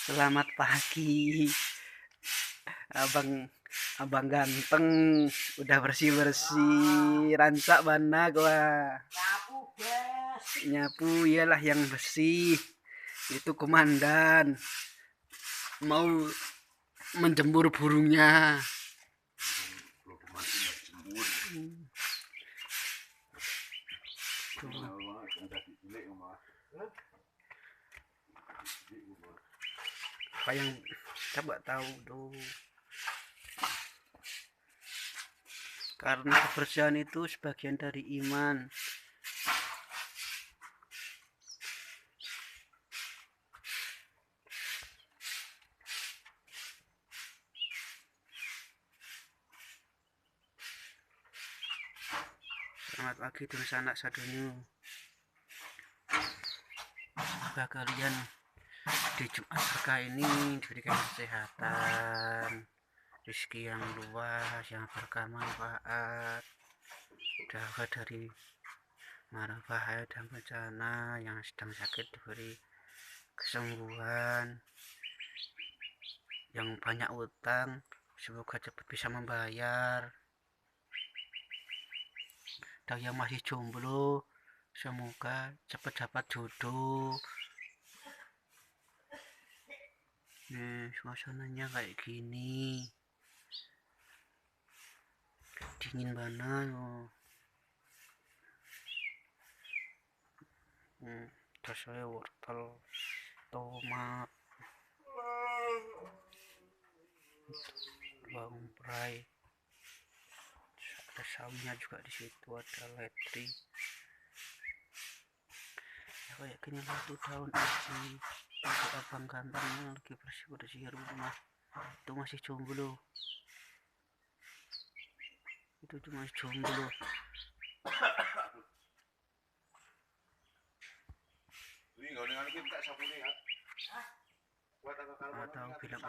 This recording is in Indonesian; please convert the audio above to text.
Selamat pagi, abang abang ganteng, udah bersih-bersih, rancak mana gua. Nyapu bes. Nyapu iyalah yang bersih. Itu komandan mau menjemur burungnya. Apa yang coba tahu tuh? Karena kebersihan itu sebagian dari iman. Selamat pagi terus anak sadonyo. Semoga kalian di Jumat berkah ini diberikan kesehatan, rezeki yang luas, yang berkah manfaat, jaga dari mara bahaya dan bencana, yang sedang sakit diberi kesembuhan, yang banyak utang semoga cepat bisa membayar, dan yang masih jomblo semoga cepat dapat jodoh. Suasananya kayak gini, dingin banget. Terus saya wortel, tomat, bawang perai, ada sawinya juga di situ, ada letri. Ya kayak gini lah tuh daun aji. Untuk abang ganteng lagi bersih-bersih rumah. Itu masih jomblo. Itu cuma jomblo. Atau bilang